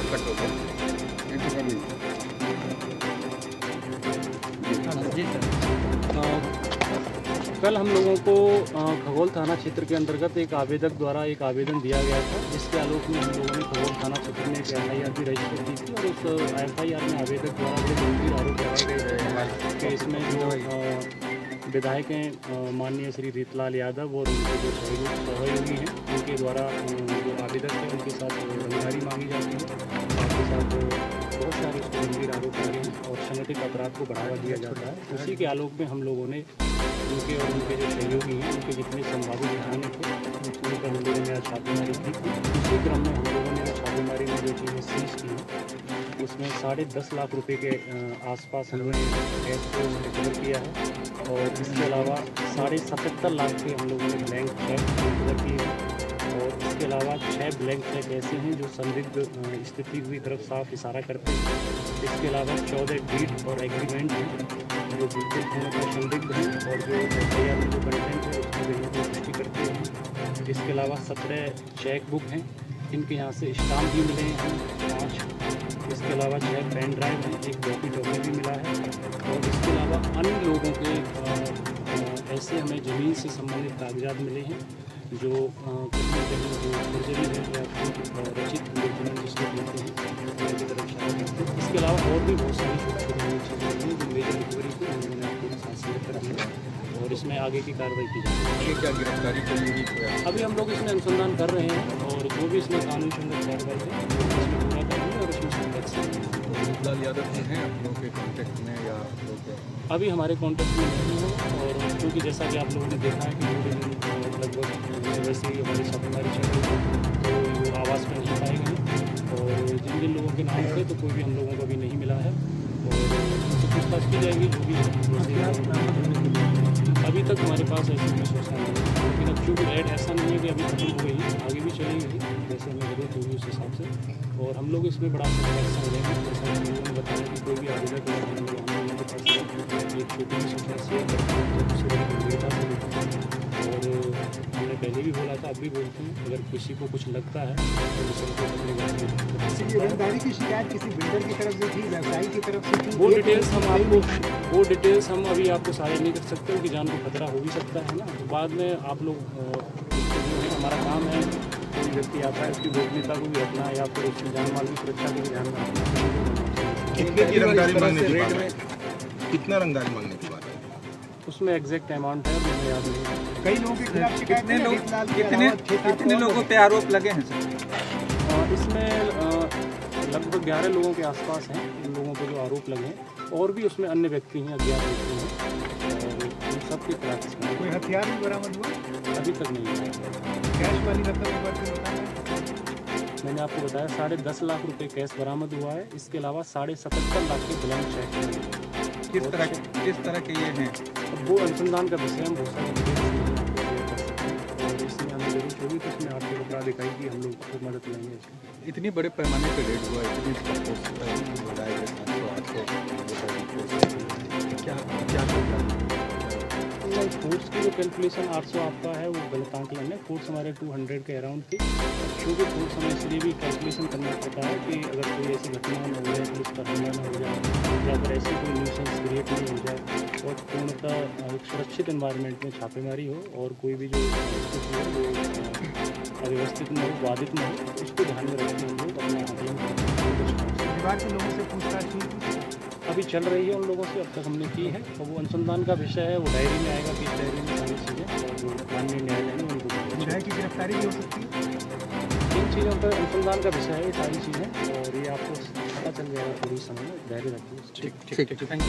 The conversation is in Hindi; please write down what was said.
कट हो गया। जी सर, कल हम लोगों को खगौल थाना क्षेत्र के अंतर्गत एक आवेदक द्वारा एक आवेदन दिया गया था, जिसके आलोक में हम लोगों ने खगौल थाना क्षेत्र में एक FIR भी रजिस्टर की थी और उस FIR में आवेदक द्वारा बड़े गंभीर आरोप लगाए गए थे कि इसमें जो विधायक हैं माननीय श्री रीतलाल यादव और उनके जो सहयोगी हैं उनके द्वारा जो आवेदक है उनके साथ रंगदारी मांगी जाती है, साथ ही साथ बहुत सारे उसके गंभीर आरोप लगे हैं और संगठित अपराध को बढ़ावा दिया जाता है। उसी के आलोक में हम लोगों ने उनके और उनके जो सहयोगी हैं उनके जितने संभावित थाने थे उन पर हम लोगों ने छापेमारी की थी। उसी क्रम में हम लोगों ने छापेमारी में जो चीज़ें सीज की उसमें 10.5 लाख रुपए के आसपास हमने कैश को रिकवर किया है और इसके अलावा 77.5 लाख के हम लोगों ने ब्लैंक चेक रिकवर किए हैं और इसके अलावा 6 ब्लैंक चेक ऐसे हैं जो संदिग्ध स्थिति की तरफ साफ इशारा करते हैं। इसके अलावा 14 डीड और एग्रीमेंट हैं जो बिल्कुल पूर्णतः संदिग्ध हैं और जो FIR में जो कंटेंट है उसकी वजह से पुष्टि करते हैं। इसके अलावा 17 चेक बुक हैं, इनके यहाँ से स्टाम्प भी मिले हैं 5। इसके अलावा 6 पेन ड्राइव हैं, एक टॉपी भी मिला है और इसके अलावा अन्य लोगों के ऐसे हमें ज़मीन से संबंधित कागजात मिले हैं जो कहीं ना कहीं जो फर्जरी है या रचित डॉक्यूमेंट जिसको कहते हैं की तरफ इशारा करते हैं। इसके अलावा और भी बहुत सारी छोटी छोटी चीज़ें हैं जो मेजर रिकवरी को उन्होंने आपको साथ शेयर कर दी है और इसमें आगे की कार्रवाई की जाएगी। क्या गिरफ्तारी करेंगी? अभी हम लोग इसमें अनुसंधान कर रहे हैं और जो भी इसमें कानून संगत कार्रवाई है इसमें पूरा करेंगे और इसमें संगत रीतलाल यादव जी हैं आप लोगों के कॉन्टेक्ट में या आप लोग? अभी हमारे कॉन्टेक्ट में नहीं है और क्योंकि जैसा कि आप लोगों ने देखा है कि पूरे दिन लगभग वैसे ही हमारी छापेमारी चल रही है तो वो आवास में नहीं पाए गए और जिन जिन लोगों के नाम थे तो कोई भी हम लोगों को भी नहीं मिला है और उनसे पूछताछ की जाएगी जो भी है। अभी तक हमारे पास ऐसी कोई सूचना नहीं है, लेकिन अब चूँकि ऐड ऐसा नहीं है कि अभी खत्म हो गई, आगे भी चलेगी जैसे हमें जरूरत होगी उस हिसाब से और हम लोग इसमें बड़ा एक्शन लेंगे। जैसा हम लोगों ने बताया कि कोई भी आवेदक अगर हम लोगों के पास एक छोटी सी सूचना शेयर करते हैं तो उससे बड़ी गंभीरता से लेते हैं और हमने पहले भी बोला था अब भी बोलते हैं अगर किसी को कुछ लगता है तो उसको अपनी बात रंगदारी की शिकायत किसी बिल्डर की तरफ से थी, व्यवसायी की तरफ से थी, वो डिटेल्स हम अभी आपको सारे नहीं कर सकते कि जान को खतरा हो भी सकता है ना, तो बाद में आप लोग हमारा काम है कोई व्यक्ति आता है उसकी गोपनीयता को भी रखना या फिर उसकी जान माल की सुरक्षा को भी ध्यान में रखना। कितने की रंगदारी मांगने की बात है? कितना रंगदारी मांगने की बात है? उसमें एग्जैक्ट अमाउंट है मुझे याद नहीं। कई लोगों के खिलाफ शिकायत कितने लोगों पे आरोप लगे हैं सर? इसमें लगभग 11 लोगों के आसपास हैं इन लोगों पे जो आरोप लगे हैं और भी उसमें अन्य व्यक्ति हैं अज्ञात व्यक्ति हैं और इन सब के खिलाफ इसमें कोई हथियार भी बरामद हुआ? अभी तक नहीं हुआ। कैश वाली रकम एक बार फिर बताया। मैंने आपको बताया 10.5 लाख रुपए कैश बरामद हुआ है, इसके अलावा 77.5 लाख के ब्लैंक चेक। किस तरह के ये हैं? अब वो अनुसंधान का विषय हम बहुत सारे डिटेल्स और इसमें हमें जरूरत होगी तो इसमें आर्थिक अपराध इकाई की हम लोग को मदद लेंगे। इतनी बड़े पैमाने पर रेड हुआ है, फूड्स की जो कैलकुलेशन 800 आपका है वो गलत आंकलन है। फूड्स हमारे 200 के अराउंड थी। क्योंकि फूड्स हमें इसलिए भी कैलकुलेशन करना पड़ता है कि अगर कोई ऐसी घटना न हो जाए, पुलिस पर हमला न हो जाए या फिर ऐसी कोई न्यूसेंस क्रिएट नहीं हो जाए और पूर्णतः एक सुरक्षित एनवायरनमेंट में छापेमारी हो और कोई भी जो स्थिति है वो अव्यवस्थित न हो, बाधित न हो, उसको ध्यान में रखते हम लोग अपना अध्ययन करते हैं। परिवार के लोगों से पूछताछ हुई अभी चल रही है उन लोगों से, अब तक हमने की है और वो अनुसंधान का विषय है, वो डायरी में आएगा कि इस डायरी में सारी चीज़ें और जो माननीय न्यायालय में उनको विधायक की गिरफ्तारी भी हो सकती है। इन चीज़ों पर अनुसंधान का विषय है ये सारी चीज़ें और ये आपको पता चल जाएगा पूरी समय में। डायरी रखिए। ठीक, थैंक यू।